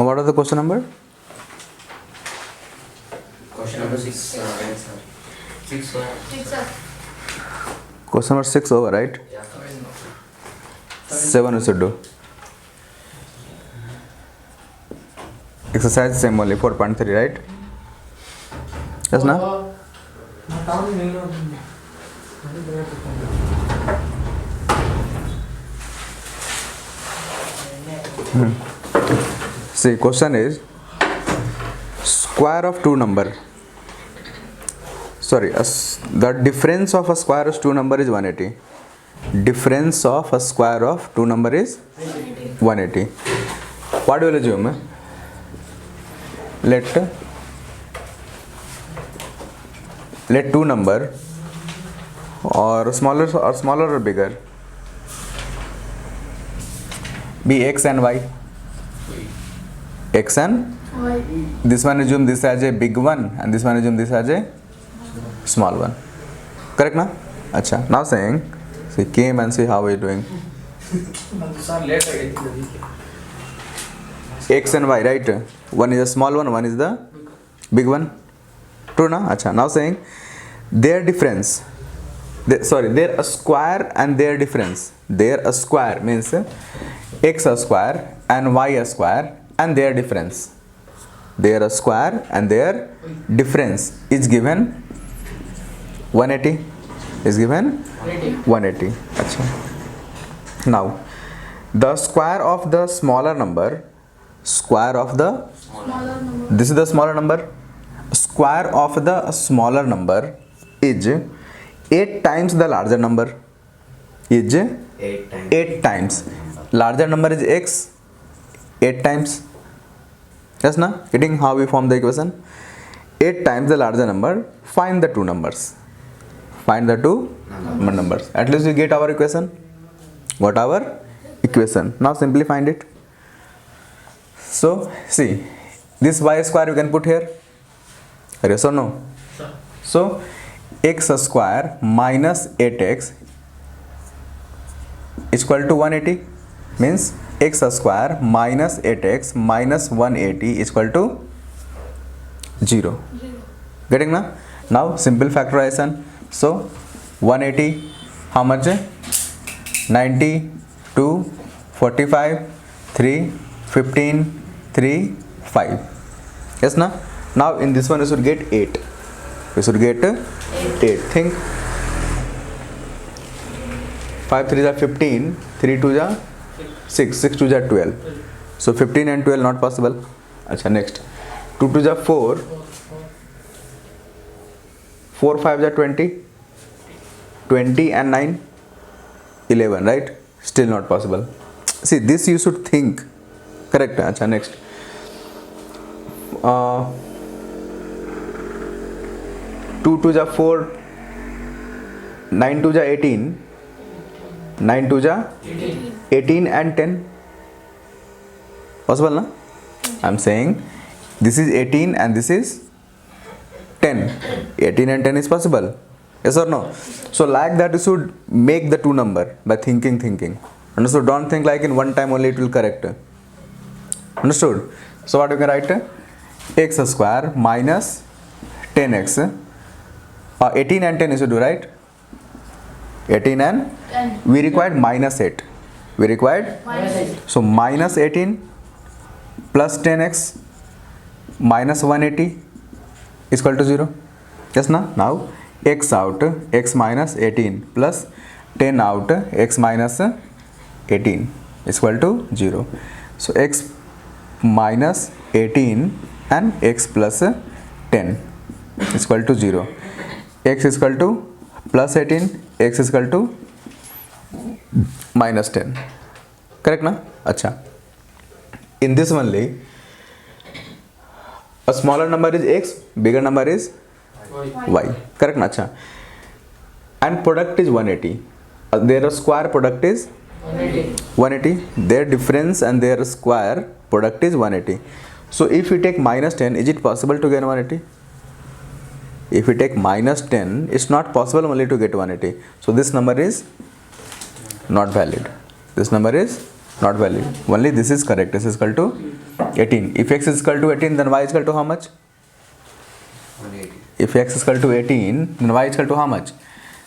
What was the question number? Question number 6, right, sir? 6, sir. Question number 6 over, right? Yeah. 7 we should do. Exercise same only, 4.3, right? Yes, na? See, question is square of two number. Sorry, the difference of a square of two number is 180. Difference of a square of two number is 180. What will you assume? Let two number or smaller or bigger be x and y. X and this one assume this as a big one and this one assume this as a small one. Correct na? Acha. Now saying, see, came and see how are you doing. X and y, right? One is a small one is the big one. True na? Acha. Now saying their difference. Their a square and their difference. Their a square means x a square and y a square and their difference. Their a square and their difference is given 180. Is given 180. Achha. Now the square of the smaller number. This is the smaller number. Square of the smaller number is 8 times the larger number. Is 8 times. Larger number is x. 8 times. Yes, na? Getting how we form the equation? 8 times the larger number. Find the two numbers. Find the two numbers. At least we get our equation. What our equation? Now simply find it. So see, this y square you can put here. Yes or no? So x square minus 8x is equal to 180. Means x square minus 8x minus 180 is equal to 0. Getting na? Now simple factorization. So 180 how much? 90, 2, 45, 3, 15, 3, 5. Yes na? Now in this one we should get 8. We should get 8. Think 5 3 are 15, 3 2 are 6, 6 2 are 12. So 15 and 12 not possible. Acha, next 2 2 are 4, 4 5 are 20, 20 and 9 11, right? Still not possible. See, this you should think. Correct. Acha, next 2 2 are 4, 9 2 are 18, 9 2 are 18 and 10. Possible na? I am saying this is 18 and this is 10. 18 and 10 is possible. Yes or no? So like that you should make the two number by thinking. Understood? Don't think like in one time only it will correct. Understood? So what you can write? X square minus 10x. 18 and 10 you should do, right? 18 and 10. We required minus 8. We required so minus 18 plus 10x minus 180 is equal to 0. Yes na? Now x out, x minus 18 plus 10 out, x minus 18 is equal to 0. So x minus 18 and x plus 10 is equal to 0. X is equal to plus 18, x is equal to minus 10. Correct na? Acha. In this only, a smaller number is x, bigger number is y. Correct na? Acha. And product is 180. Their square product is 180. Their difference and their square product is 180. So if you take minus 10, is it possible to get 180? If we take minus 10, it's not possible only to get 180. So this number is not valid. This number is not value. Only this is correct. This is equal to 18. If x is equal to 18, then y is equal to how much? 180. If x is equal to 18, then y is equal to how much?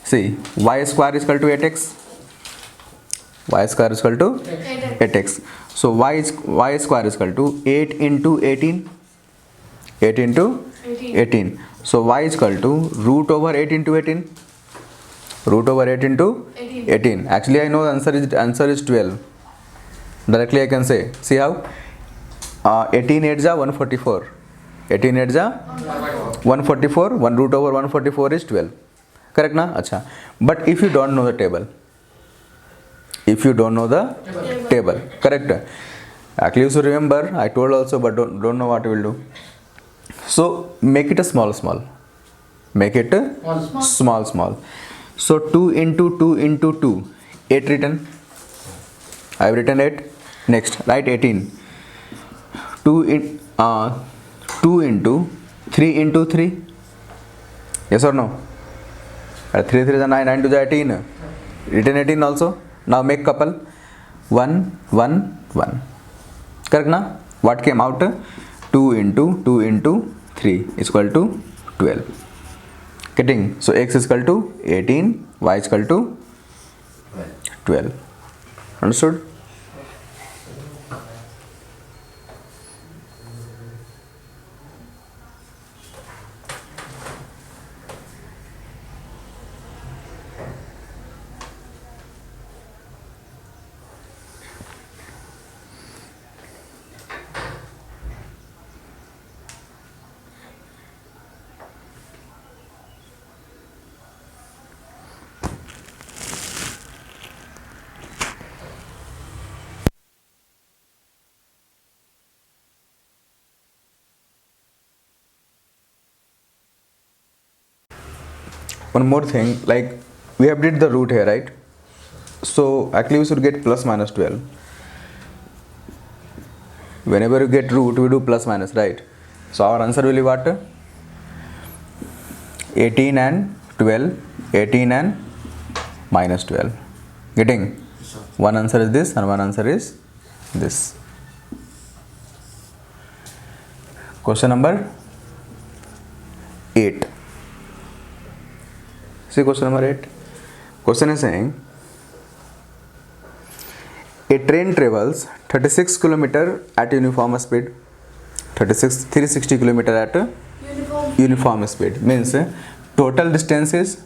See, y square is equal to 8x. Y square is equal to 8x. So y square is equal to 8 into 18. 8 into 18. So y is equal to root over 8 into 18. Root over 8 into 18. Actually, I know the answer is 12. Directly I can say. See how? 18 8 is 144. 18 8 is 144. 1 root over 144 is 12. Correct na? Acha. But if you don't know the table, correct? Actually, you should remember. I told also, but don't know what you will do. So make it a small. Make it a small. So 2 into 2 into 2, 8 written. I have written 8. Next, write 18. 2 into 3 into 3. Yes or no? 3 3 is 9, 9 to the 18. Written 18 also. Now make couple. 1 1 1. Correct na? What came out? 2 into 3 is equal to 12. Getting? So x is equal to 18, y is equal to 12. Understood? One more thing, like we have did the root here, right? So actually we should get plus minus 12. Whenever you get root, we do plus minus, right? So our answer will be what? 18 and 12, 18 and minus 12. Getting? One answer is this and one answer is this. Question number 8. See question number 8. Question is saying a train travels 36 km at uniform speed. 360 km at uniform speed means total distance is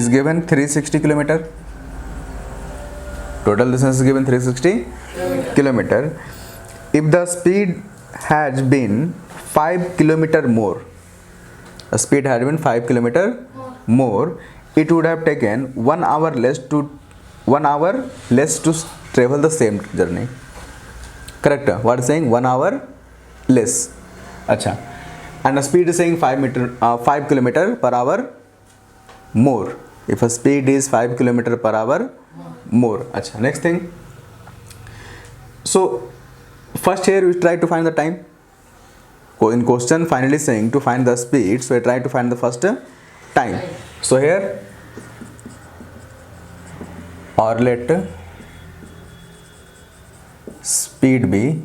given 360 km. Total distance is given 360 km. If the speed has been 5 km more, a speed had been 5 km more, it would have taken 1 hour less to travel the same journey. Correct? What is saying? 1 hour less. Acha. And the speed is saying 5 km per hour more. If a speed is 5 km per hour more. Acha. Next thing. So first here we try to find the time. In question finally saying to find the speed, so I try to find the first time. So here, or let speed be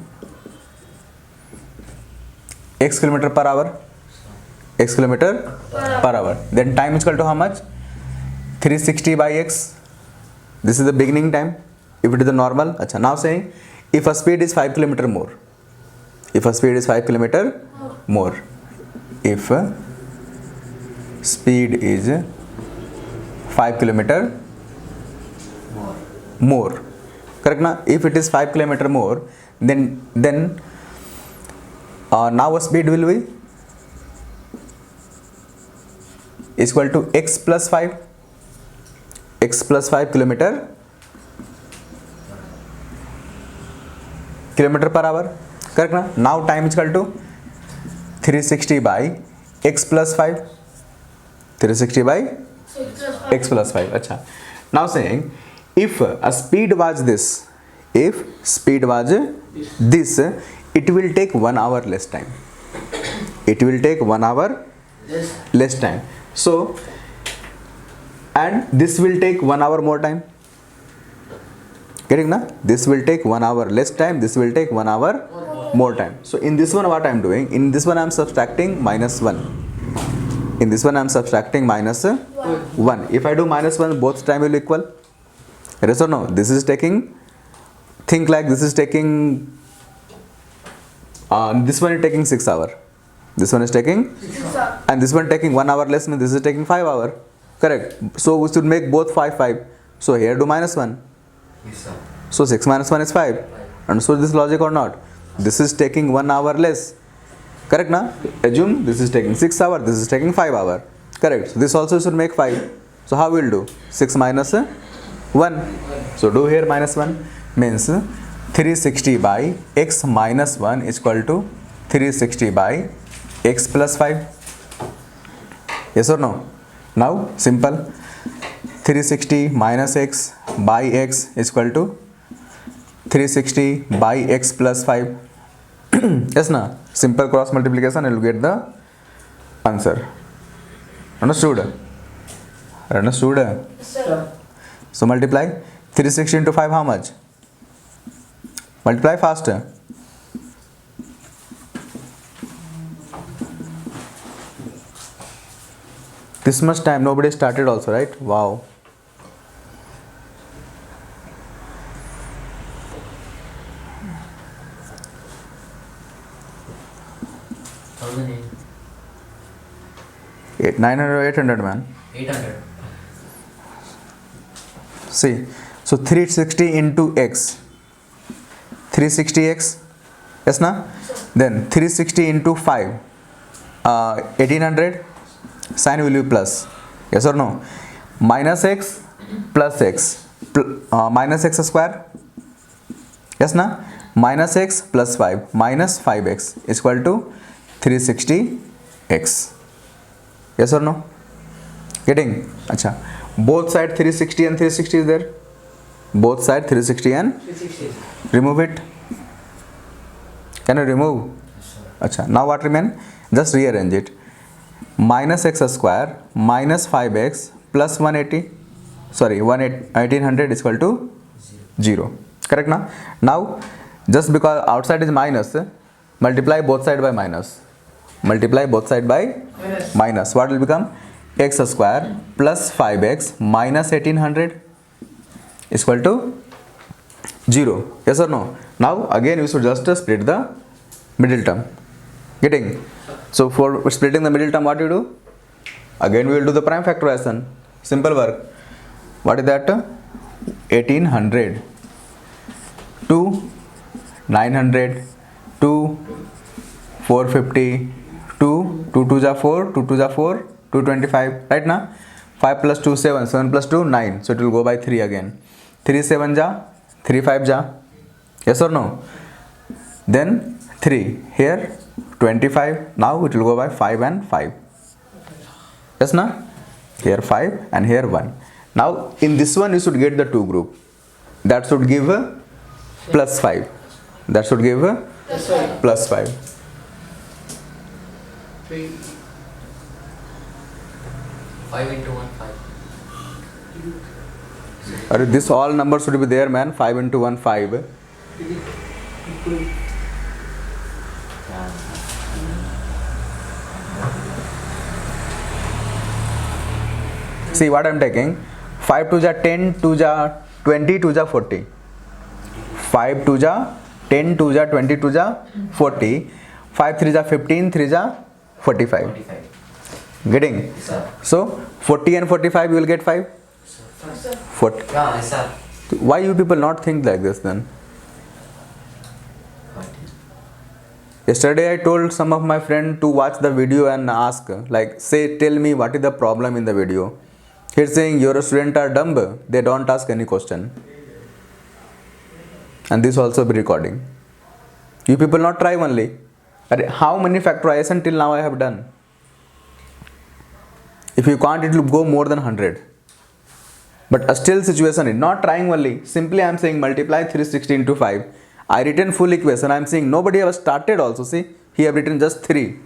x km per hour. X km per hour. Then time is equal to how much? 360 by x. This is the beginning time. If it is the normal. Achha. Now saying if a speed is 5 km more. If a speed is 5 km more. If speed is 5 km more. Correct na? If it is 5 km more, then now a speed will be is equal to x plus 5. X plus 5 kilometer per hour. Correct na? Now time is equal to 360 by x plus 5. 360 by x plus 5. Achha. Now saying if a speed was this, it will take 1 hour less time. It will take 1 hour less time. So and this will take 1 hour more time. Getting na? This will take 1 hour less time, this will take 1 hour more time. So in this one what I am doing, in this one I am subtracting minus 1. In this one I am subtracting minus 1. If I do minus 1, both time will equal. Yes or no? This is taking, think like this is taking, this one is taking 6 hour. This one is taking, and this one taking 1 hour less, means this is taking 5 hour. Correct. So we should make both 5, 5. So here do minus 1. Yes, sir. So 6 minus 1 is 5. Understood this logic or not? This is taking 1 hour less. Correct na? Assume this is taking 6 hour, this is taking 5 hour. Correct. So this also should make 5. So how we will do? 6 minus 1. So do here minus 1. Means 360 by x minus 1 is equal to 360 by x plus 5. Yes or no? Now simple. 360 minus x by x is equal to 360 by x plus 5. Yes na? Simple cross multiplication, you will get the answer. Understood? Understood? Sir. So multiply 360 into 5, how much? Multiply faster. This much time nobody started also, right? Wow. Eight, 900 or 800, man. 800. See, so 360 into x, 360x, yes na? Then 360 into 5, 1800, sign will be plus, yes or no? Minus x plus x, minus x square, yes na? Minus x plus 5, minus 5x is equal to 360x, yes or no? Getting? Acha. Both side 360 and 360 is there. Both side 360 and 360. remove it. Can you remove? Acha. Now what remain? Just rearrange it. Minus x square minus 5x plus 180. Sorry, 1800 is equal to 0. Correct na? Now just because outside is minus, multiply both side by minus. Multiply both side by minus. What will become? X square plus 5x minus 1800 is equal to 0. Yes or no? Now again we should just split the middle term. Getting? So for splitting the middle term, what you do? Again we will do the prime factorization. Simple work. What is that? 1800 to 900 to 450 to 2 2 ja 4, 2 2 ja 4, 225, right na? 5 plus 2 7, 7 plus 2 9, so it will go by 3 again. 3 7 ja, 3 5 ja, yes or no? Then 3 here 25, now it will go by 5 and 5, yes na? Here 5 and here 1. Now in this one you should get the 2 group, that should give a plus 5, that should give a plus 5. 3. 5 into 1, 5. This all numbers should be there, man. 5 into 1, 5. See what I am taking. 5 2 ja 10, 2 ja 20, 2 ja 40. 5 2 ja 10, 2 ja 20, 2 ja 40. 5 3 ja 15, 3 ja 45. 45. Getting? Yes, sir. So 40 and 45 you will get 5. 40. Yeah, yes, sir. Why you people not think like this then? 40. Yesterday I told some of my friend to watch the video and ask, like, say, tell me what is the problem in the video. He's saying your students are dumb, they don't ask any question. And this also be recording. You people not try only. How many factorization till now I have done? If you can't, it will go more than 100. But still situation is not trying only. Simply I am saying multiply 360 into 5. I written full equation. I am saying nobody have started also. See, he have written just 3.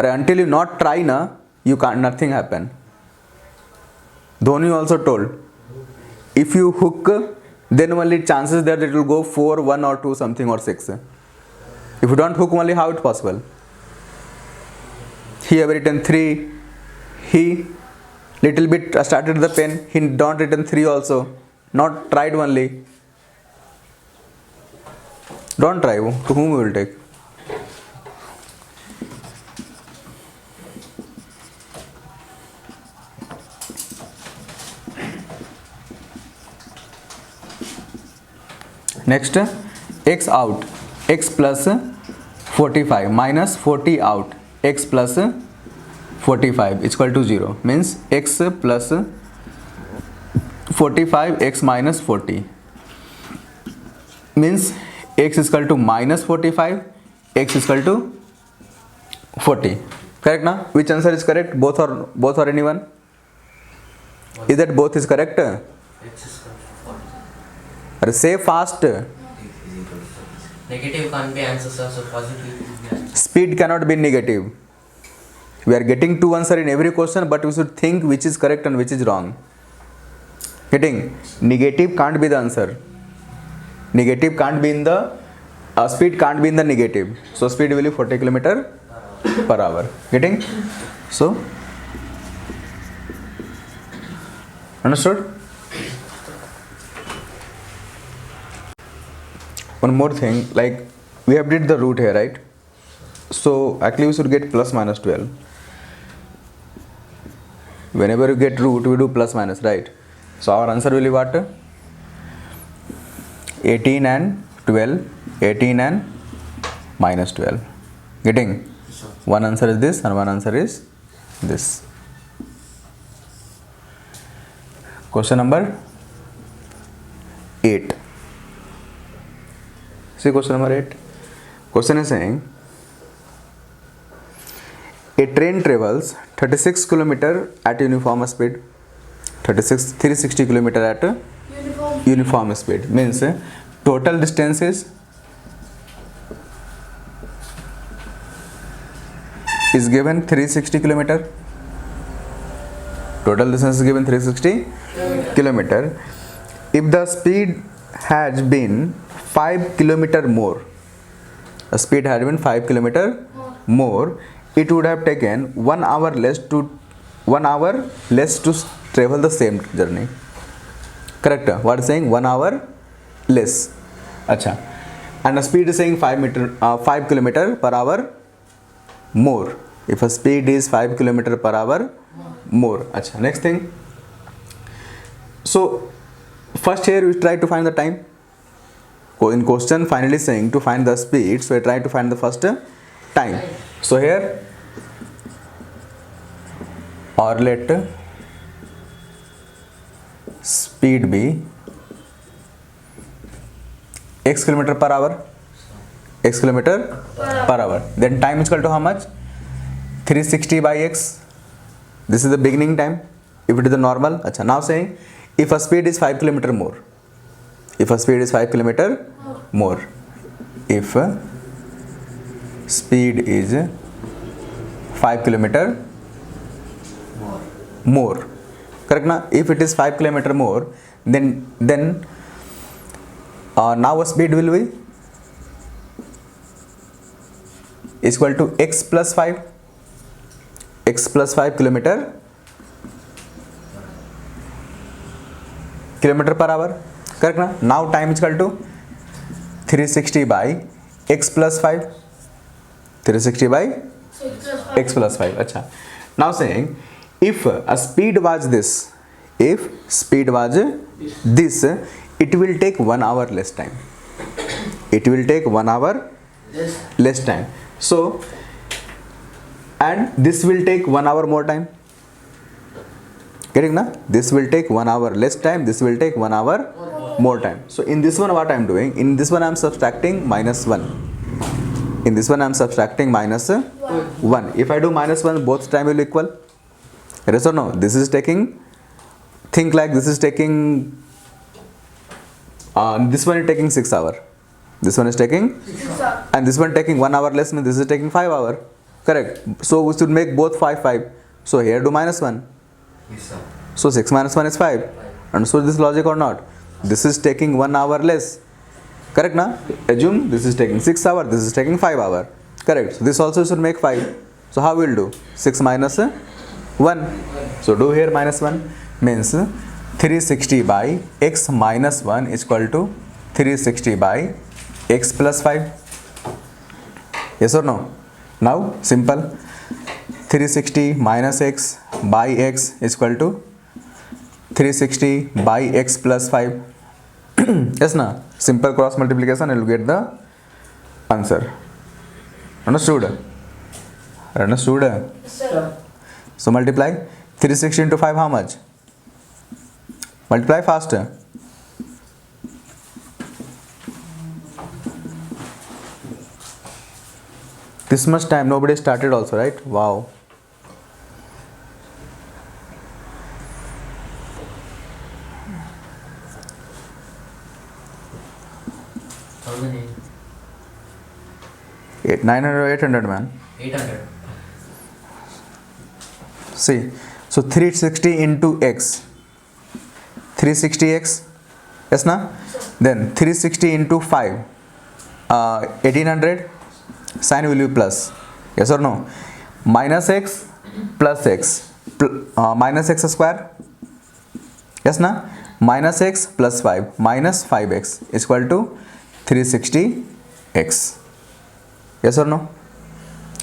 until you not try na, you can't, nothing happen. Dhoni also told, if you hook, then only chances that it will go 4, 1 or 2 something or 6. If you don't hook only, how it possible? He have written 3. He little bit started the pen. He don't written 3 also. Not tried only. Don't try. To whom we will take? Next, x out, x plus 45 minus 40 out, x plus 45 is equal to 0. Means x plus 45, x minus 40. Means x is equal to minus 45, x is equal to 40. Correct na? Which answer is correct? Both or anyone? Is that both is correct? X is Say fast. negative can't be answer, sir, so positive will be answer. Speed cannot be negative. We are getting 2 answer in every question, but we should think which is correct and which is wrong. Getting negative can't be the answer. Negative can't be in the speed can't be in the negative. So speed will be 40 km per hour. Getting? So understood? One more thing, like we have did the root here, right? So actually we should get plus minus 12. Whenever you get root, we do plus minus, right? So our answer will be what? 18 and 12, 18 and minus 12. Getting? One answer is this and one answer is this. Question number 8. See question number 8. Question is saying a train travels 36 km at uniform speed. 360 km at uniform speed. Means total distance is given 360 km. Total distance is given 360 km. If the speed has been 5 km more, the speed had been 5 km more, it would have taken 1 hour less to travel the same journey. Correct? What is saying? 1 hour less. Acha. And the speed is saying 5 km per hour more. If a speed is 5 km per hour more. Acha. Next thing. So first here we try to find the time. In question finally saying to find the speed, so I try to find the first time. So here, or let speed be x km per hour, x km per hour. Then time is equal to how much? 360 by x. This is the beginning time. If it is the normal. Achha. Now saying if a speed is 5 km more. If a speed is 5 km more. If speed is 5 km more. Correct na? If it is 5 km more, then now a speed will be is equal to x plus 5. X plus 5 km per hour. Correct na? Now time is equal to 360 by x plus 5. 360 by x plus 5. Achha. Now saying if a speed was this, it will take 1 hour less time. It will take 1 hour less time. So, and this will take 1 hour more time. Getting na? This will take 1 hour less time. This will take 1 hour more time. So in this one what I am doing? In this one I am subtracting minus 1. In this one I am subtracting minus 1. If I do minus 1, both time will equal. Yes or no? This is taking, think like this is taking, this one is taking 6 hours. This one is taking, and this one taking 1 hour less, means this is taking 5 hours. Correct. So we should make both 5 5. So here do minus 1. Yes, sir. So 6 minus 1 is 5. Understood this logic or not? This is taking 1 hour less. Correct na? Assume this is taking 6 hour, this is taking 5 hour. Correct. So this also should make 5. So how we'll do? 6 minus 1. So do here minus 1 means 360 by x minus 1 is equal to 360 by x plus 5. Yes or no? Now simple. 360 minus x by x is equal to 360 by x plus 5. Yes na? Simple cross multiplication, you will get the answer. Understood? Understood? Sir. So multiply 360 into 5 how much? Multiply faster. This much time nobody started also, right? Wow. $1,008. 900 or 800 man. 800. See, so 360 into x, 360x, yes na? Then 360 into 5, 1800, sign will be plus, yes or no? Minus x plus x, minus x square, yes na? Minus x plus 5, minus 5x is equal to 360x, yes or no?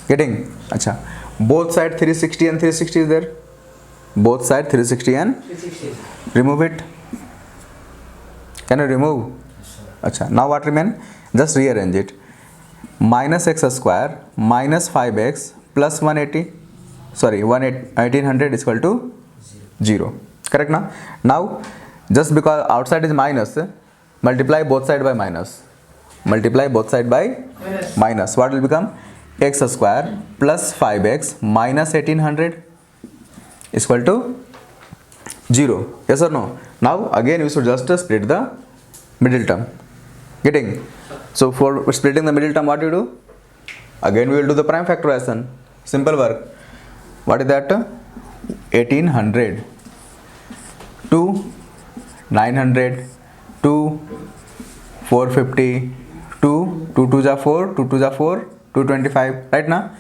Getting? Acha. Both side 360 and 360 is there. Both side 360 and 360. remove it. Can you remove? Acha. Now what remain? Just rearrange it. Minus x square minus 5x plus 180. Sorry, 1800 is equal to 0. Correct na? Now just because outside is minus, multiply both side by minus. Multiply both side by minus. What will become? X square plus 5x minus 1800 is equal to 0. Yes or no? Now again we should just split the middle term. Getting? So for splitting the middle term, what you do? Again we will do the prime factorization. Simple work. What is that? 1800 to 900 to 450 to 2 2 ja 4, 2 2 ja 4, 225, right na?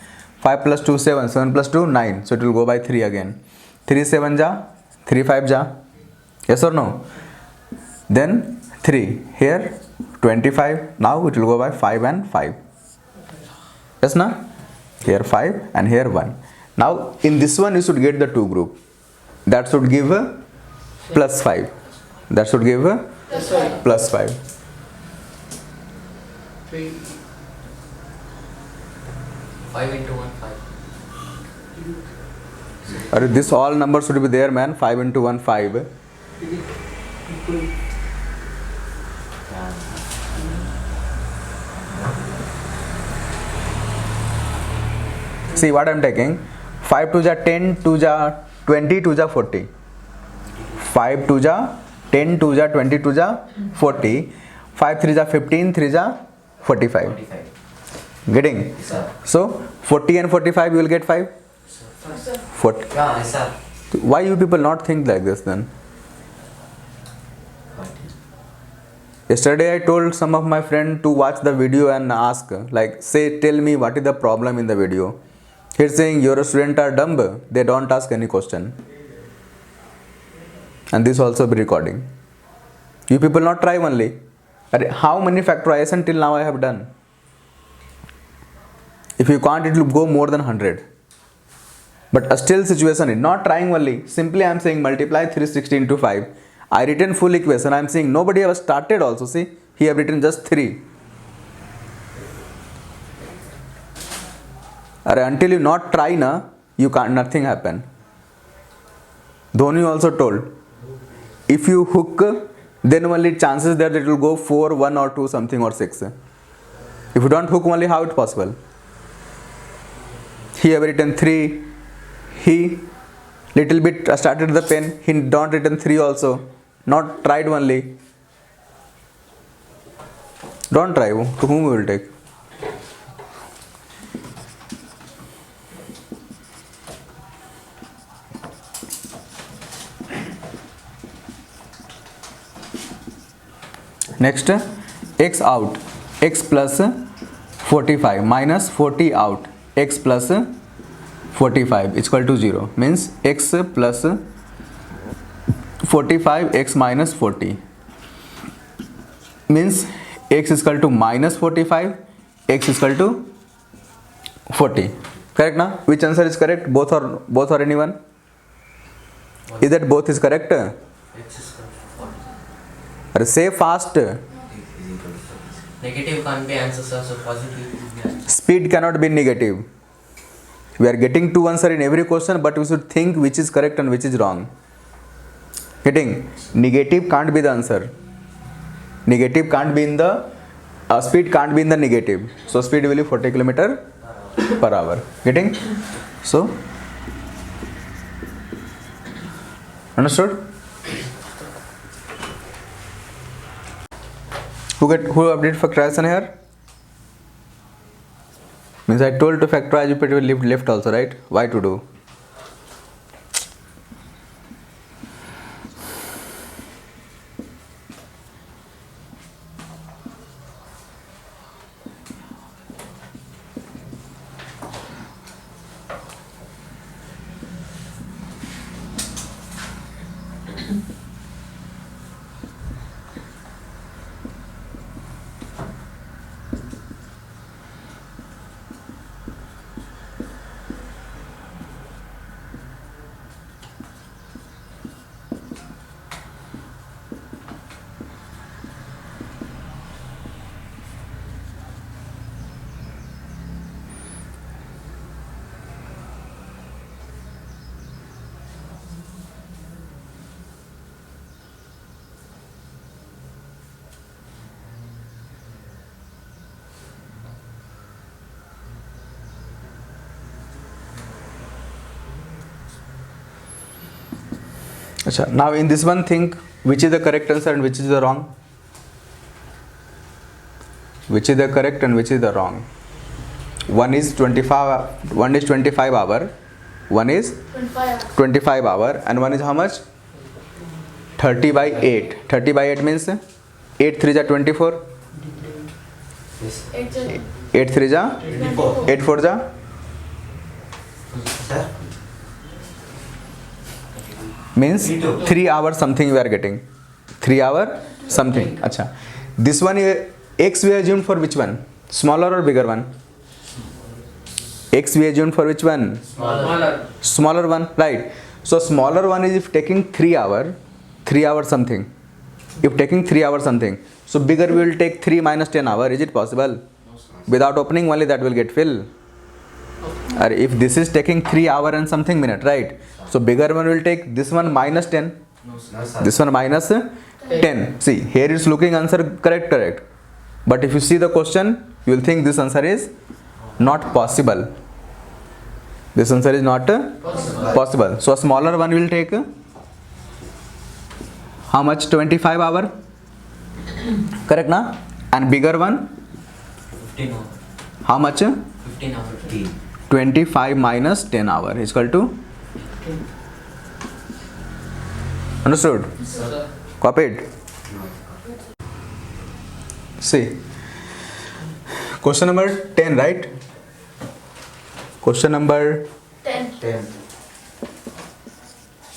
5 plus 2 7, 7 plus 2 9, so it will go by 3 again. 3 7 ja, 3 5 ja, yes or no? Then 3 here 25, now it will go by 5 and 5, yes na? Here 5 and here 1. Now in this one you should get the 2 group, that should give a plus 5, that should give a plus 5. 3. 5 into 1, 5. This all numbers should be there, man. 5 into 1 5. See what I am taking. 5 2 ja 10, 2 ja 20, 2 ja 40. 5 2 ja 10, 2 ja 20, 2 ja 40. 5 3 ja 15, 3 ja 45. 45. Getting? Yes, sir. So 40 and 45 you will get 5. 40. Yeah, yes, sir. Why you people not think like this then? Yesterday I told some of my friend to watch the video and ask, like, say, tell me what is the problem in the video. He's saying your students are dumb, they don't ask any question. And this also be recording. You people not try only. How many factorization till now I have done? If you can't, it will go more than 100. But still situation is not trying only. Simply I am saying multiply 360 into 5. I written full equation. I am saying nobody have started also. See, he have written just 3. Until you not try na, you can't, nothing happen. Dhoni also told, if you hook, then only chances that it will go 4, 1 or 2 something or 6. If you don't hook only, how it possible? He have written 3. He little bit started the pen. He don't written 3 also. Not tried only. Don't try. To whom we will take? Next, x out, x plus 45 minus 40 out, x plus 45 is equal to 0. Means x plus 45, x minus 40. Means x is equal to minus 45, x is equal to 40. Correct now? Which answer is correct? Both or anyone? Is that both is correct? X is equal to 40. Say fast. Negative can't be answer, sir, so positive will be answer. Speed cannot be negative. We are getting two answer in every question, but we should think which is correct and which is wrong. Getting negative can't be the answer. Negative can't be in the speed can't be in the negative. So speed will be 40 km per hour. Getting? So understood? Who update factorization here? Means I told to factorize, you put left also, right? Why to do? Achha, now in this one think which is the correct answer and which is the wrong. Which is the correct and which is the wrong. One is 25 hour, one is 25 hour, and one is how much? 30 by 8. 30 by 8 means 8 3 is 24. Yes. 8 3 is 8 4 is Sir? means 3 hours something we are getting. 3 hour something. Achha. This one x we assumed for which one? Smaller or bigger one? X we assumed for which one? Smaller one, right? So smaller one is if taking 3 hour something. If taking 3 hour something. So bigger we will take 3 minus 10 hour. Is it possible? Without opening only that will get fill. Or if this is taking 3 hour and something minute, right? So bigger one will take this one minus 10. No, sir. This one minus 10. See, here is looking answer correct. But if you see the question, you will think this answer is not possible. This answer is not possible. So a smaller one will take how much? 25 hour. Correct na? And bigger one? 15 hour. How much? 15 hour. 15. 25 minus 10 hour is equal to? Understood? Sir. Copied? See. Question number 10, right? Question number 10.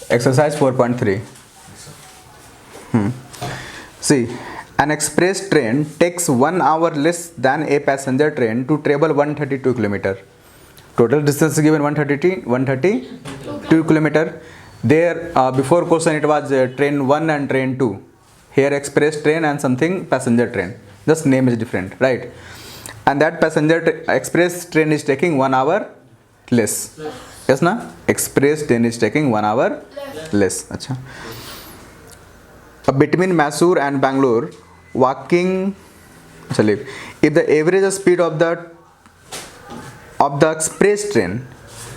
exercise 4.3. See, an express train takes 1 hour less than a passenger train to travel 132 km. Total distance given 132 km. There before question it was train 1 and train 2. Here express train and something passenger train. Just name is different, right? And that express train is taking 1 hour less. Yes na? Express train is taking 1 hour less. Achha. Between Mysore and Bangalore, walking. If the average speed of the express train,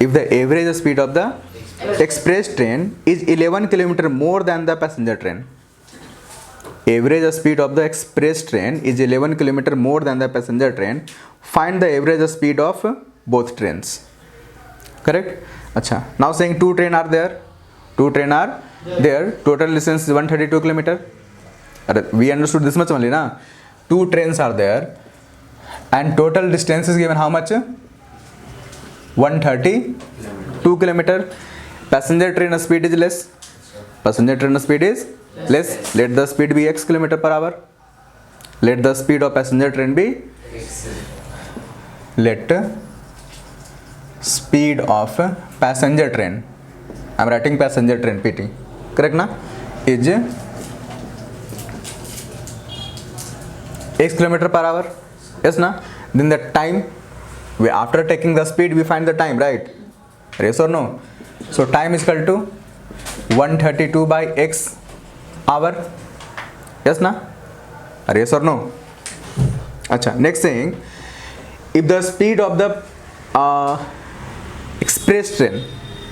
if the average speed of the express train is 11 km more than the passenger train. Average speed of the express train is 11 km more than the passenger train. Find the average speed of both trains. Correct? Achha. Now saying two train are there. Two train are there. Total distance is 132 km. We understood this much only, na? 2 trains are there, and total distance is given how much? 132 kilometer. Passenger train speed is less. Passenger train speed is less. Let the speed be x kilometer per hour. Let the speed of passenger train be. Let speed of passenger train. I am writing passenger train PT. Correct na? Is x kilometer per hour. Yes na? Then the time. After taking the speed, we find the time, right? Yes or no? So time is equal to 132 by x hour. Yes na? Yes or no? Acha. Next thing, if the speed of the express train,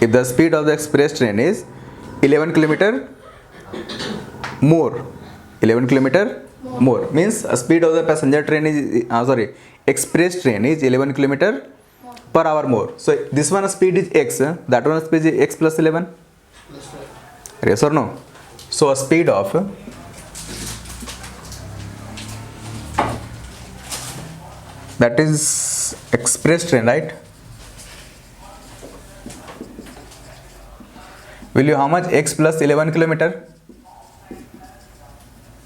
if the speed of the express train is 11 kilometer more, 11 kilometer more, means speed of the passenger train is express train is 11 kilometer per hour more. So this one speed is x, that one speed is x plus 11. Yes or no? So a speed of that is express train, right? Will you how much? X plus 11 kilometer.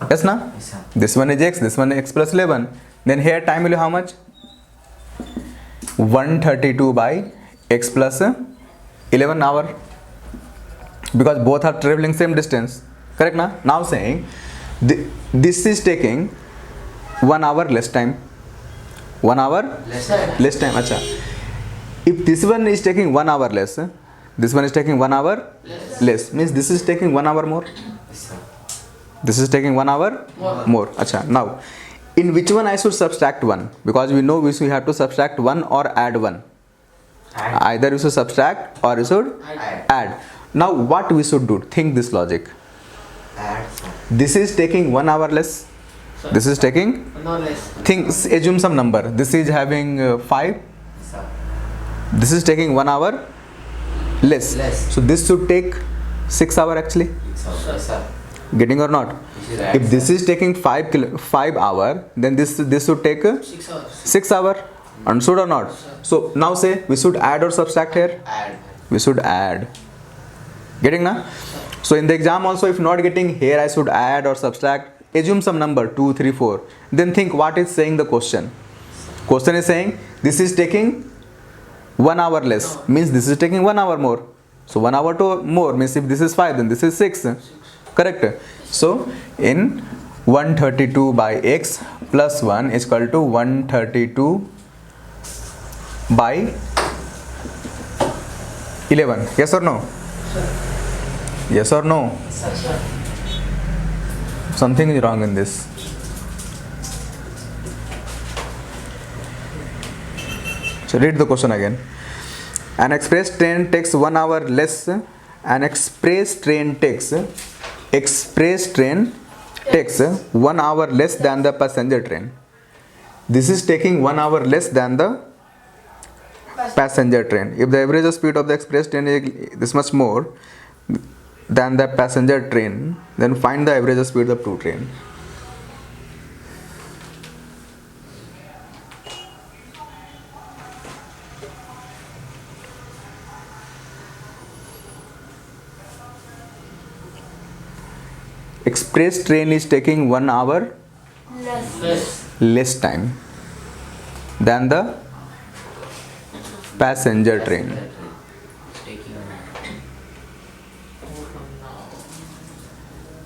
Yes na? Yes, sir. This one is x, this one is x plus 11. Then here time will be how much? 132 by x plus 11 hour, because both are traveling same distance. Correct na? Now saying this is taking 1 hour less time. 1 hour less time. Acha. If this one is taking 1 hour less, this one is taking 1 hour less, means this is taking 1 hour more. Yes, sir. This is taking 1 hour more. Acha. Now, in which one I should subtract 1? Because we know we should have to subtract 1 or add 1. Add. Either we should subtract or we should add. Now, what we should do? Think this logic. Add, sir. This is taking 1 hour less. This is taking. No less. Think. Assume some number. This is having 5. Yes, sir. This is taking 1 hour less. Less. So this should take 6 hour actually. Yes, sir. Yes, sir. Getting or not? This is right, If this is taking 5 hour, then this should take 6 hours. 6 hour. Understood or not? So now say we should add or subtract here. Add. We should add. Getting na? So in the exam also, if not getting here, I should add or subtract. Assume some number 2, 3, 4. Then think what is saying the question. Question is saying this is taking 1 hour less, means this is taking 1 hour more. So 1 hour to more means if this is 5, then this is 6. Correct? So in 132 by x plus 1 is equal to 132 by 11. Yes or no? Yes or no? Sir. Something is wrong in this. So read the question again. An express train takes 1 hour less. An express train takes 1 hour less than the passenger train. This is taking 1 hour less than the passenger train. If the average speed of the express train is this much more than the passenger train, then find the average speed of two train. Express train is taking 1 hour less time than the passenger train. Taking.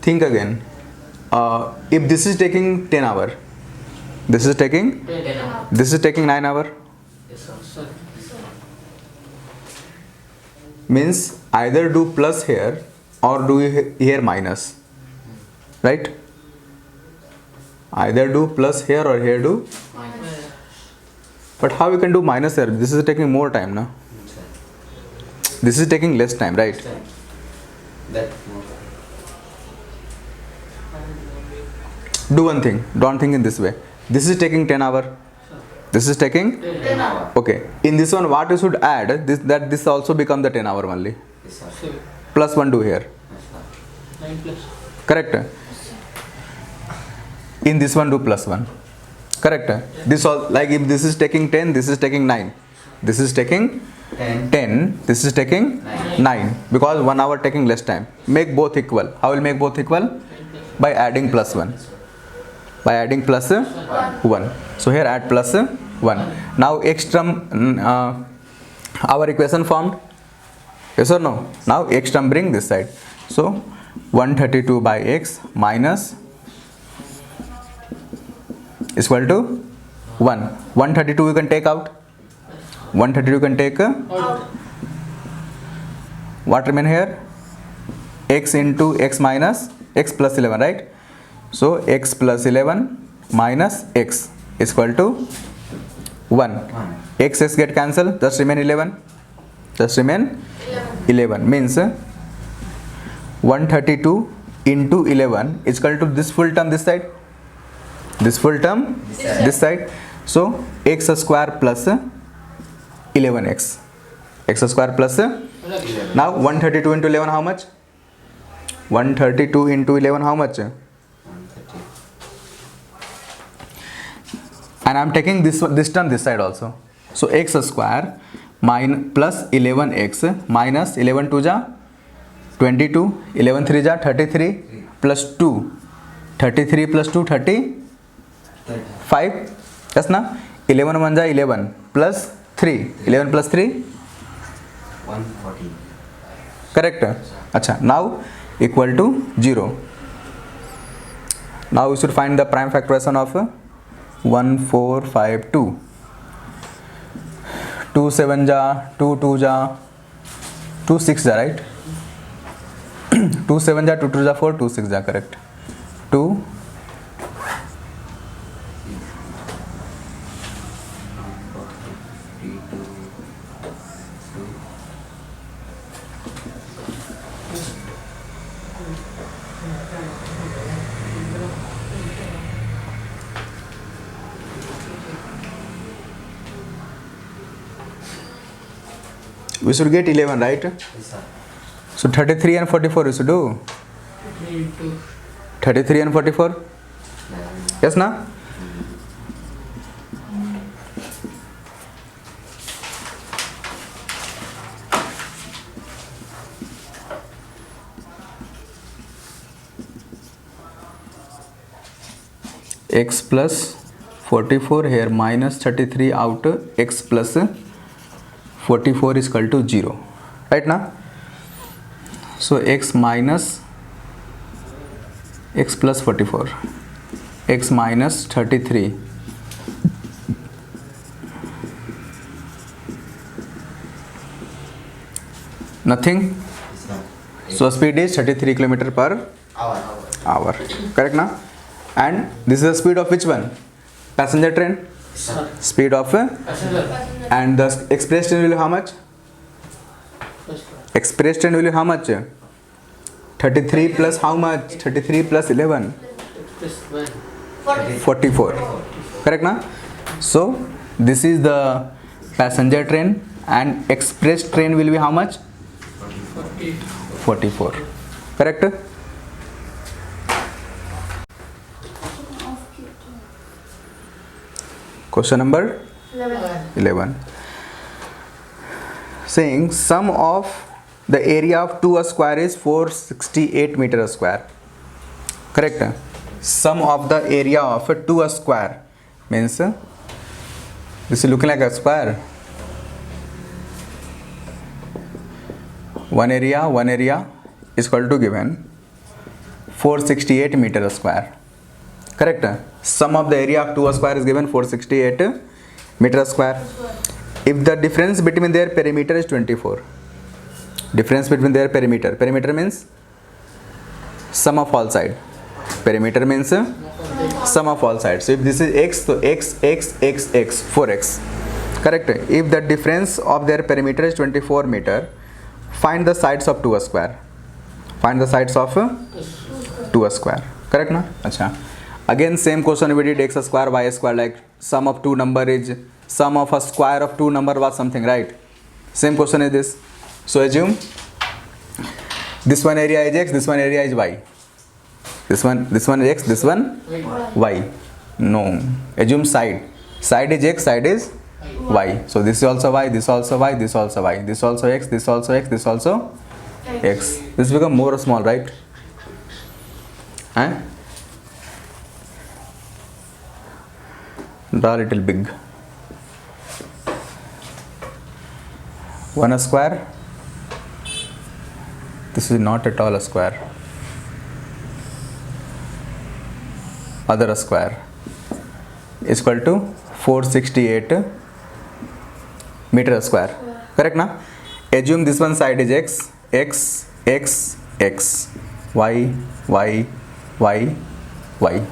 Think again. If this is taking 10 hour, this is taking 9 hour, Yes, sir. means either do plus here or do here minus, right? Either do plus here or here do, but how you can do minus here? This is taking more time now. Sir. This is taking less time, right? Sir. That more. Do one thing, don't think in this way. This is taking 10 hour, this is taking 10 hour. okay. In this one what you should add, this also become the 10 hour only. Yes, sir. 7. Plus 1 do here. Yes, sir. 9 plus. Correct? in this one do plus 1. Correct? This all, like if this is taking 10, this is taking 9. This is taking 10, this is taking 9, because 1 hour taking less time. Make both equal. How will make both equal? By adding plus 1. By adding plus 1. So here add plus 1. Now x term, our equation formed. Yes or no? Now x term bring this side. So 132 by x minus is equal to 1. 132 you can take out. 132 you can take what remain here? X into x minus x plus 11, right? So x plus 11 minus x is equal to 1. X get cancelled, just remain 11. Just remain 11. Means 132 into 11 is equal to this full term this side. This full term this side. So x square plus 11x. X square plus now 132 into 11 how much? 132 into 11 how much? And I am taking this term this side also. So x square plus 11x minus 11 2 ja 22, 11 3 ja 33 plus 2, 33 plus 2 35. Yes na? 11 1 ja 11 plus 3, 11 plus 3 140. correct? Acha, now equal to 0. Now we should find the prime factorization of 1452. 2 7 ja 2 2 ja 2 6 ja, right? 2 7 ja 2 2 ja 4, 2 6 ja, correct? 2 we should get 11, right? Yes, sir. So 33 and 44 we should do. 33 and 44. Yes na? X plus 44 here minus 33 out, x plus 44 is equal to 0, right now? So x minus x plus 44, x minus 33 nothing. Yes, sir. So speed is 33 km per hour, correct now? And this is the speed of which one? Passenger train. Sir. Speed of and the express train will be how much? Express train will be how much? 33 plus how much? 33 plus 11 44, correct na? So this is the passenger train and express train will be how much? 44, correct? Question number 11. Saying sum of the area of 2 square is 468 meter square. Correct? Sum of the area of 2 square means this is looking like a square. One area is equal to given 468 meter square. Correct? Sum of the area of 2 square is given 468 meter square. If the difference between their perimeter is 24, difference between their perimeter means sum of all side. Perimeter means sum of all sides. So if this is x, so x, 4x. Correct? If the difference of their perimeter is 24 meter, find the sides of 2 square. Find the sides of 2 square. Correct na? Acha. Again same question we did, x square y square, like sum of two number is sum of a square of two number was something, right? Same question is this. So assume this one area is x, this one area is y. This one is x, this one y. No, assume side is x, side is y. So this is also y, this also y, this also y, this also x, this also x, this also x. This become more or small, right? Draw a little big. 1 square. This is not at all a square. Other square is equal to 468 meter square. Correct na? Assume this one side is x, x, x, x, y, y, y, y.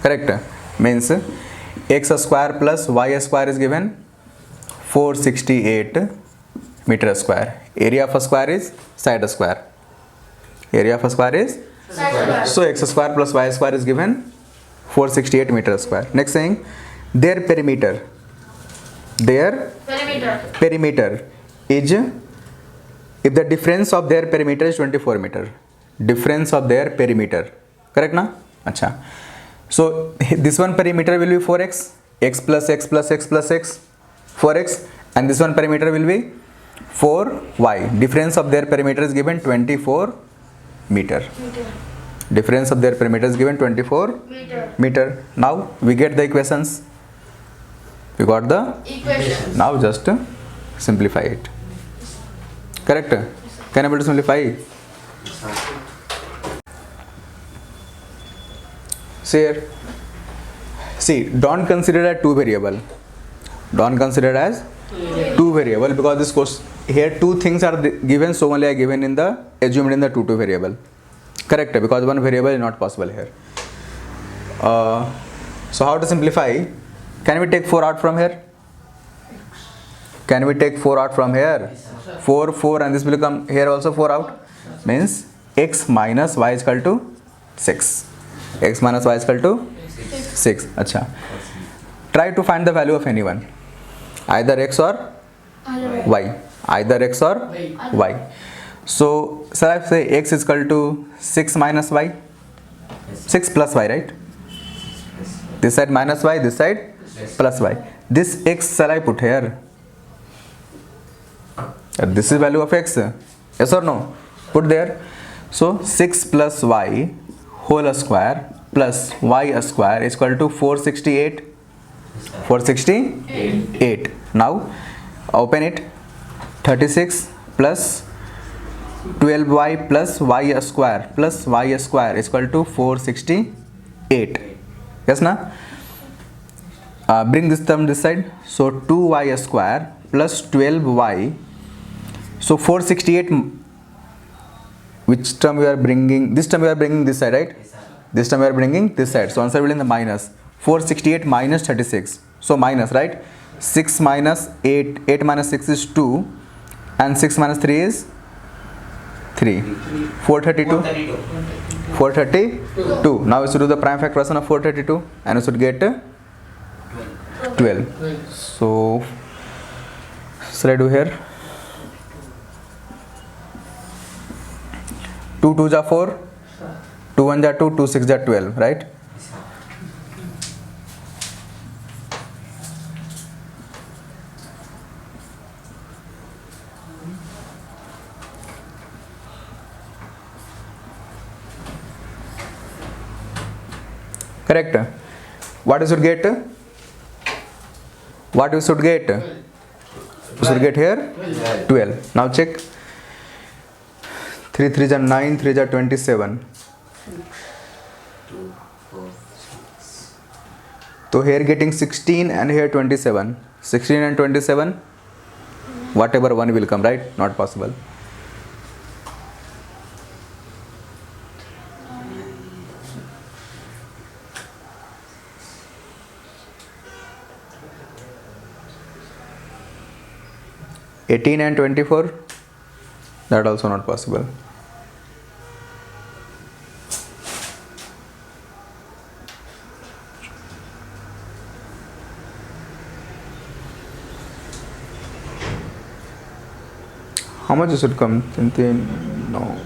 Correct? Means x square plus y square is given 468 meter square. Area of a square is side square. Area of a square is so x square plus y square is given 468 meter square. Next thing, their perimeter is, if the difference of their perimeter is 24 meter. Difference of their perimeter. Correct na? Acha. So this one perimeter will be 4x, x plus x plus x plus x, 4x, and this one perimeter will be 4y. Difference of their perimeter is given 24 meter. Difference of their perimeter is given 24 meter. Now we get the equations. We got the equation. Now just simplify it. Correct? Can I able to simplify? See here. See, don't consider as two variable. Don't consider as two variable, because this question here two things are given, so only are given in the assumed in the two variable. Correct? Because one variable is not possible here. So how to simplify? Can we take 4 out from here? Can we take 4 out from here? 4, and this will come here also 4 out. Means x minus y is equal to 6. X minus y is equal to 6. Acha. Try to find the value of anyone. Either x or y. Either x or y. So, shall I say x is equal to 6 minus y? 6 plus y, right? This side minus y, this side plus y. This x shall I put here? This is value of x. Yes or no? Put there. So, 6 plus y whole square plus y square is equal to 468. 468. Now, open it. 36 plus 12y plus y square is equal to 468. Yes na? Bring this term this side. So 2y square plus 12y. So 468. Which term we are bringing? This term we are bringing this side, right? This term we are bringing this side. So answer will be in the minus. 468 minus 36. So minus, right? 6 minus 8. 8 minus 6 is 2. And 6 minus 3 is 3. 432. 432. Now we should do the prime factorization of 432 and we should get 12. So should I do here? 2 2s are 4. 2 1s are 2. 2 6s are 12. Right? Correct. What you should get? What you should get? You should get here 12. Now check. 3 3s are 9, 3s are 27. So here getting 16 and here 27. 16 and 27. Whatever one will come, right? Not possible. (18 and 24), that also not possible. How much should come? No.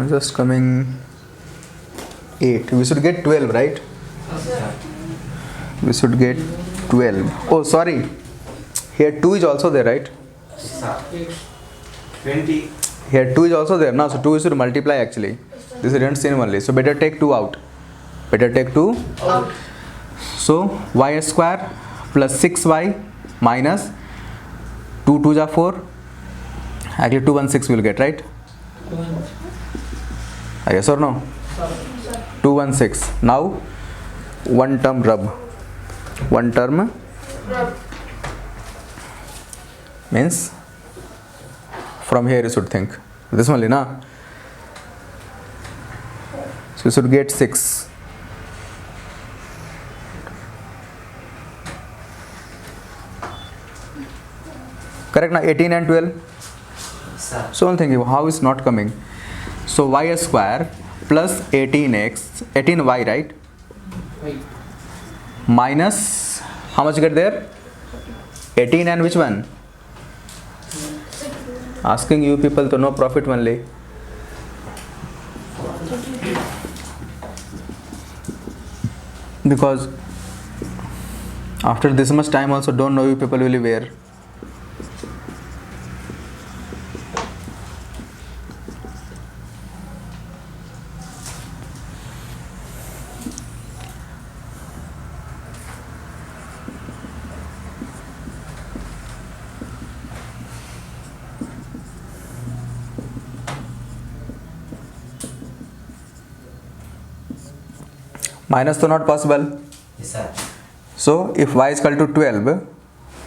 just coming 8. We should get 12, right? We should get 12. Oh, sorry. Here 2 is also there, right? Sir. 20. Here 2 is also there. Now, so 2 is to multiply actually. This is same only. So better take 2 out. Better take 2 Out. So y square plus 6y minus 2 2 are 4. Actually 216 will get, right? Yes or no? 216. Now one term rub. One term means from here you should think. This only, na? So you should get 6. Correct na? 18 and 12. Sir. So I'm thinking how is not coming. So y square plus 18x 18y, right? Minus how much you get there? 18 and which one? Asking you people to know profit only. Because after this much time also don't know you people will be where. Minus तो not possible. Yes, sir. So if y is equal to 12,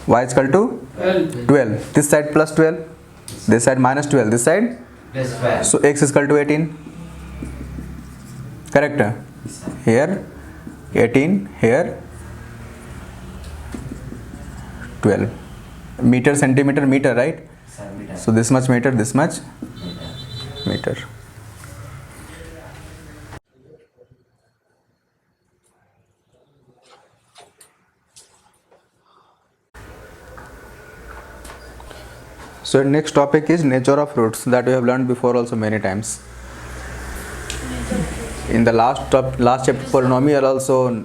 y is equal to 12. This side plus 12, this side minus 12, this side. Plus 12. So x is equal to 18. Correct? Yes, sir. Here 18, here 12. Meter, centimeter, meter, right? Sir, meter. So this much meter, this much Meter. meter. So next topic is nature of roots that we have learned before also many times. In the last chapter polynomial also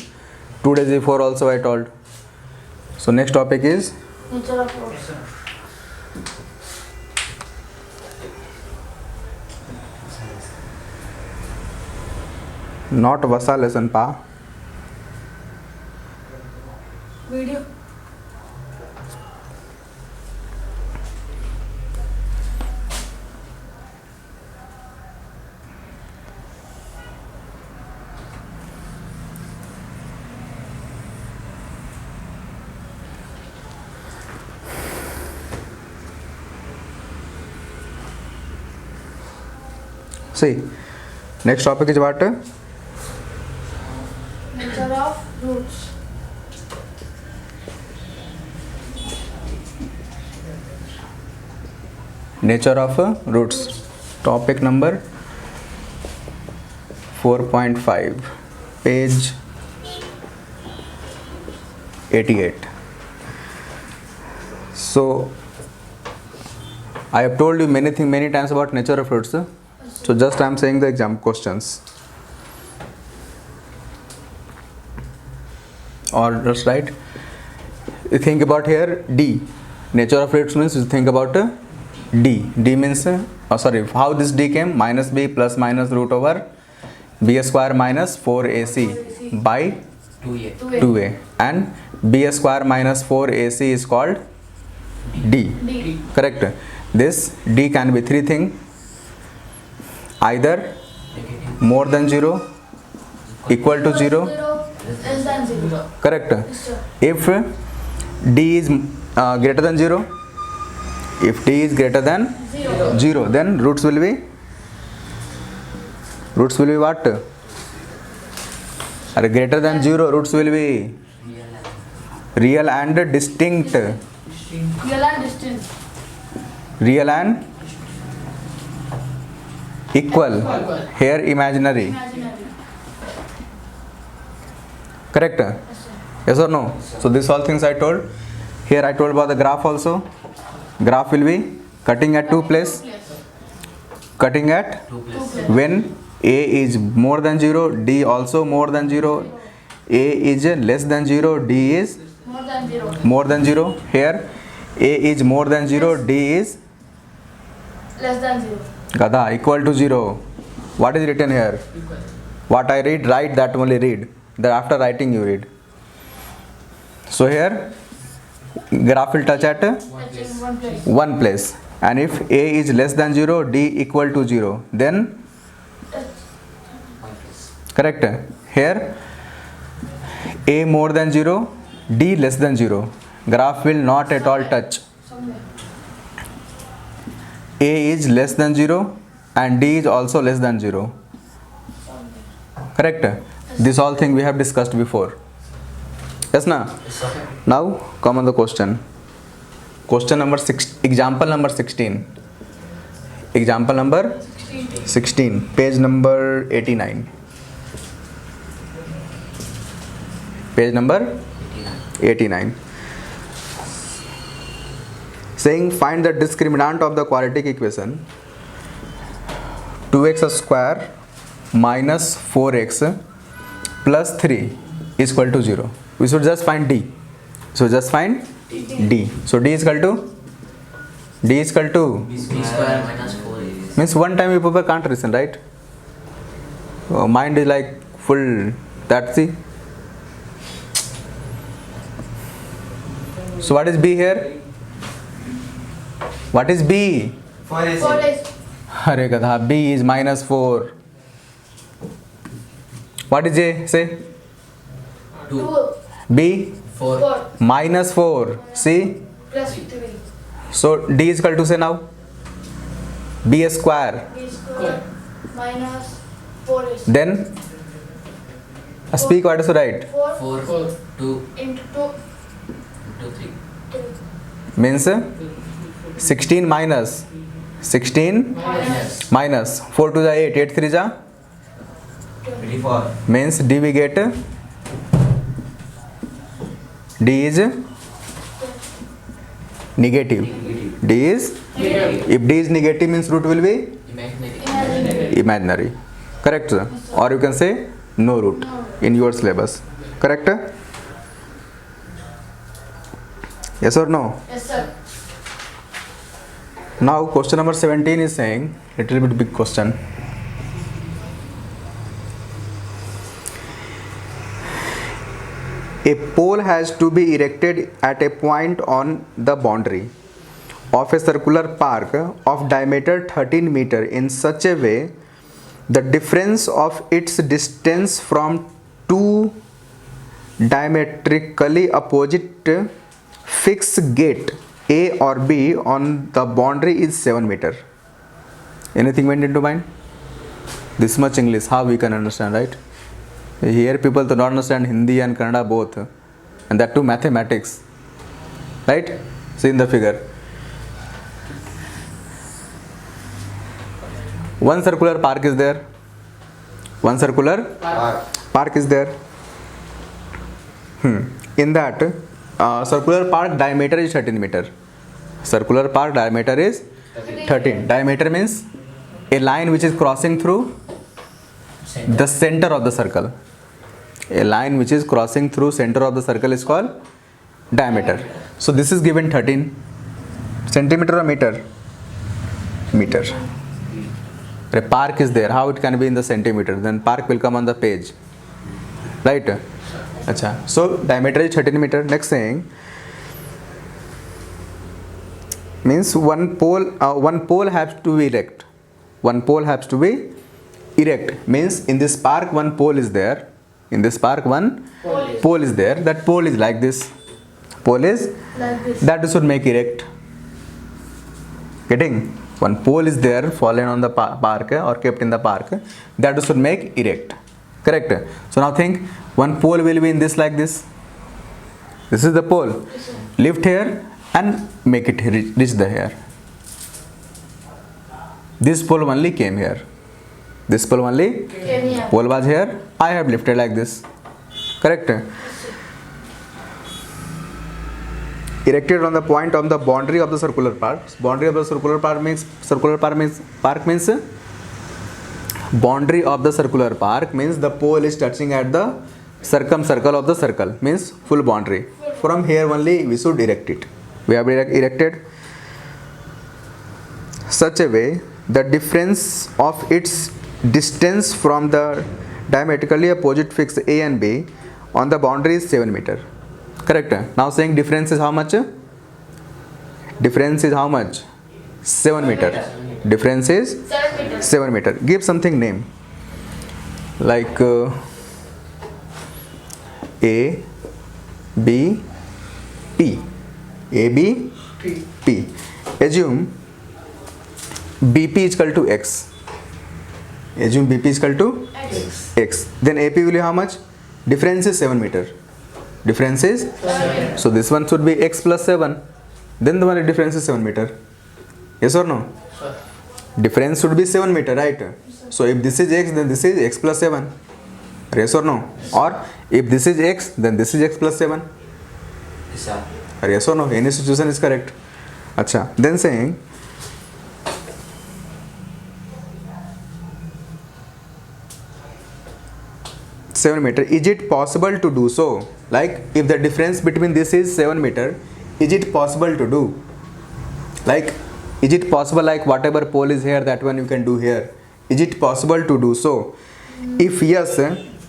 2 days before also I told. So next topic is Nature of roots. not Vasa lesson pa. Video. See, next topic is what? Nature of roots. Nature of roots. Topic number 4.5, page 88. So I have told you many times about nature of roots. So just I am saying the exam questions. Or just right. You think about here D. Nature of roots means you think about D. D means how this D came? Minus B plus minus root over B square minus 4AC by 2A. 2A, and B square minus 4AC is called D. D. Correct. This D can be three things: either more than 0, equal to 0. Less than 0. Correct. Yes, sir. If D is greater than 0, if D is greater than 0, then roots will be what? Are greater than 0, roots will be real and distinct. Real and distant. Real and equal. Here imaginary. Imaginary. Correct? Yes or no? So these all things I told. Here I told about the graph also. Graph will be cutting at two places. cutting at 2 Two plus. plus. when A is more than 0, D also more than 0, A is less than 0, D is More than 0. more than 0. Here A is more than 0, D is Less than 0. Gada equal to 0. What is written here? What I read, write, that only read. That after writing you read. So here graph will touch at Touching one place. one place, and if A is less than 0, D equal to 0, then Touch. 1 plus. correct. Here A more than 0, D less than 0, graph will not at all touch. Somewhere. A is less than 0 and D is also less than 0. Somewhere. Correct. This all thing we have discussed before. Yes na? Yes, sir. Now come on the question. Question number 6, example number 16. Example number 16. 16, page number 89. Page number 89. Saying find the discriminant of the quadratic equation 2x square minus 4x plus 3 is equal to 0. We should just find D. So just find D. So D is equal to D is equal to B square minus 4 is. means one time you people can't listen, right? Mind is like full. That's the. So what is B here? What is B? 4 is. 4 is. Arey gadha, B is minus 4. What is A? Say 2. 2. B 4. 4. minus 4. C. Plus 3. So D is equal to say now B square. B square minus 4 is. Then speak what is right. 4 4. 2. into 2. 2, 3. 3. Means 16 minus 16 Minus. minus 4 to the 8, 8 3 ja 24. means D we get D is negative. D is if D is negative means root will be Imaginary. imaginary. Correct sir? Or you can say no root in your syllabus. Correct? Yes or no? Yes, sir. Now question number 17 is saying little bit big question. A pole has to be erected at a point on the boundary of a circular park of diameter 13 meter in such a way the difference of its distance from two diametrically opposite fixed gate A or B on the boundary is 7 meter. Anything went into mind? This much English, how we can understand, right? Here people do not understand Hindi and Kannada both, and that too mathematics, right? See in the figure. One circular park is there. One circular park is there. In that circular park diameter is 13 meter. Circular park diameter is 13. Diameter means a line which is crossing through the center of the circle. A line which is crossing through center of the circle is called diameter. So this is given 13 centimeter or meter? Meter. A park is there. How it can be in the centimeter? Then park will come on the page. Right? Acha. So diameter is 13 meter. Next saying means one pole has to be erect. One pole has to be erect. Means in this park one pole is there. In this park one pole is there. That pole is like this. Pole is Like this. that should make erect. Getting? One pole is there fallen on the park or kept in the park. That should make erect. Correct? So now think one pole will be in this like this. This is the pole. Lift here and make it reach the here. This pole only came here. This pole only Came here. pole was here. I have lifted like this. Correct? erected on the point on the boundary of the circular park. Boundary of the circular park means boundary of the circular park means the pole is touching at the circle of the circle, means full boundary. From here only we should erect it. We have erected such a way the difference of its distance from the diametrically opposite fixed A and B on the boundary is 7 meter. Correct. Now saying difference is how much? Difference is how much? 7 meter. Difference is 7 meters. 7 meter. Give something name like A, B, P. A, B, P. Assume BP is equal to X. Assume BP is equal to X. X. Then AP will be how much? Difference is 7 meter. Difference is 7. so this one should be X plus 7. Then the one difference is 7 meter. Yes or no? Sir. Difference should be 7 meter, right? So if this is X, then this is X plus 7. Yes or no? Or if this is X, then this is X plus 7. Yes, sir. Yes or no? Any situation is correct. Acha. Then saying seven meter. Is it possible to do so? Like if the difference between this is 7 meter, is it possible to do? Like is it possible, like whatever pole is here, that one you can do here? Is it possible to do so? If yes,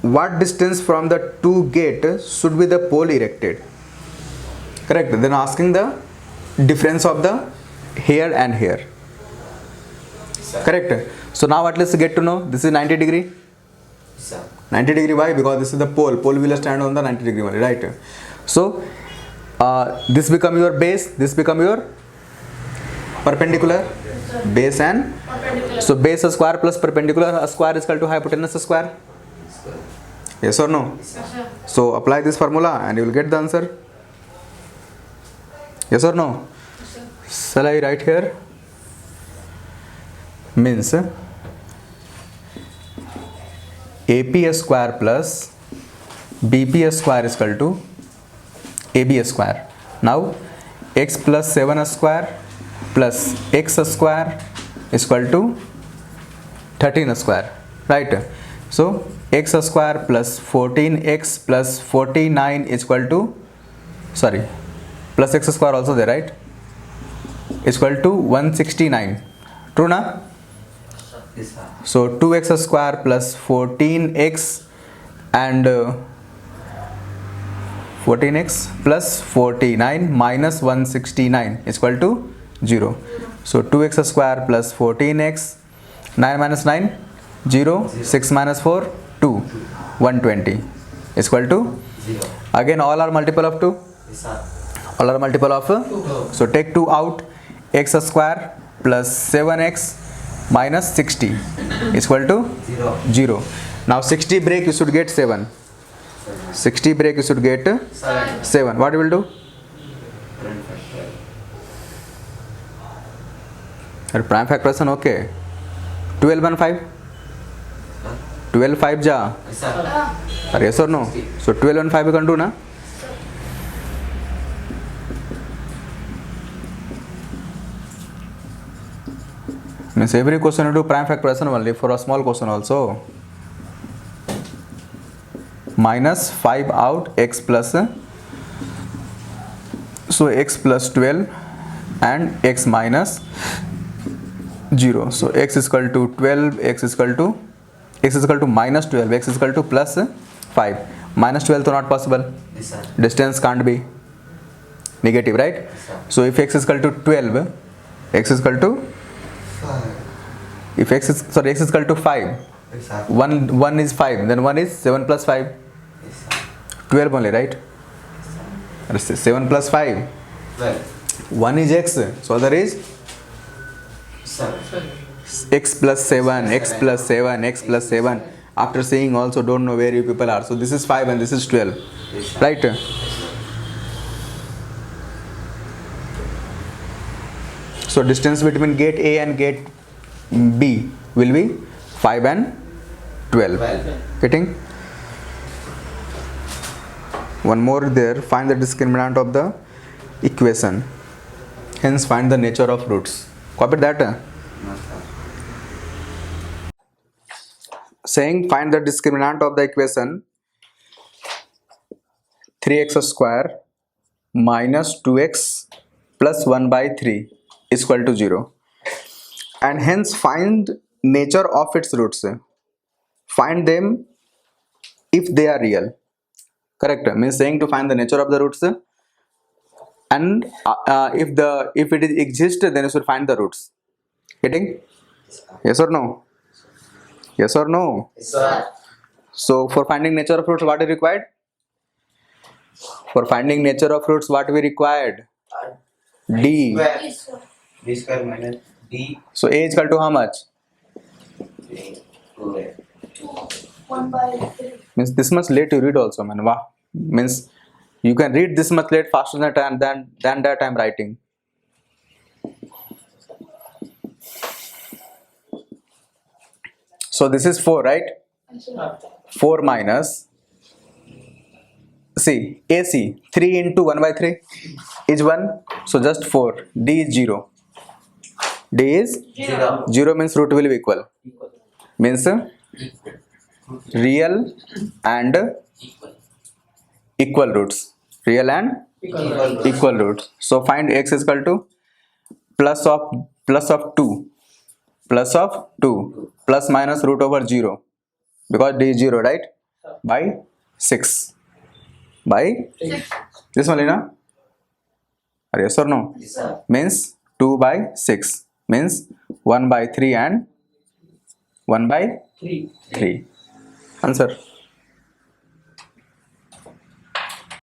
what distance from the two gate should be the pole erected? Correct. Then asking the difference of the here and here. Sir. Correct. So now at least get to know this is 90 degree. Sir. 90 degree, why? Because this is the pole. Pole will stand on the 90 degree only, right? So this become your base, this become your perpendicular, base and Perpendicular. so base square plus perpendicular square is equal to hypotenuse square. Yes or no? Yes, sir. So apply this formula and you will get the answer. Yes or no? Yes, sir. Shall I write here? Means AP square plus BP square is equal to AB square. Now x plus 7 square plus x square is equal to 13 square, right? So x square plus 14x plus 49 is equal to, sorry, plus x square also there, right? Is equal to 169. True na? Yes, sir. So 2x square plus 14x and 14x plus 49 minus 169 is equal to 0. So 2x square plus 14x, 9 minus 9, 0, 6 minus 4, 2, 120 is equal to, 0. again all are multiple of 2. Yes, sir. All are multiple of 2. so take 2 out, x square plus 7x minus 60 is equal to 0. 0. Now 60 break you should get 7. 60 break you should get 7. 7. What you will do? Prime factorization, okay. 12 and 5. 12 5 ja. Yes, sir. Yes or no? So 12 and 5 you can do na. Means every question you do prime factorization only, for a small question also. Minus 5 out, x plus, so x plus 12 and x minus 0. So x is equal to 12, x is equal to minus 12, x is equal to plus 5. Minus 12 is not possible. Yes, sir. Distance can't be negative, right? Yes, sir. So if x is equal to 12, x is equal to, if x is equal to 5, Yes, sir. 1 is 5, then 1 is 7 plus 5, Yes, sir. 12 only, right? 7 plus 5, 12. 1 is x, so there is 7. x plus 7, x plus 7, x plus 7. After saying also don't know where you people are. So this is 5 and this is 12, Yes, sir. right? So distance between gate A and gate B will be 5 and 12. 12. Getting? One more there. Find the discriminant of the equation. Hence find the nature of roots. Copy that. No, sir. Saying find the discriminant of the equation 3x square minus 2x plus 1 by 3 is equal to 0, and hence find nature of its roots. Find them if they are real. Correct, means saying to find the nature of the roots, and if it is exist, then you should find the roots. Getting? Yes or no? Yes or no? Yes, sir. So for finding nature of roots, what is required? For finding nature of roots, what we required? D. Square. Yes, sir. B square minus D. So A is equal to how much? 2A. 1 by 3. Means this much late you read also, man. Wow. Means you can read this much late faster than that I'm writing. So this is 4, right? Yes, sir. 4 minus, see, AC 3 into 1 by 3 is 1, so just 4. D is 0. D is 0. 0 means root will be equal. Means real and equal roots. Real and equal roots. So find x is equal to plus of 2 plus minus root over 0, because d is 0, right? By 6 by 6. this one, Lina? Are yes or no? Yes, sir. Means 2 by 6 means 1 by 3 and 1 by 3. Answer.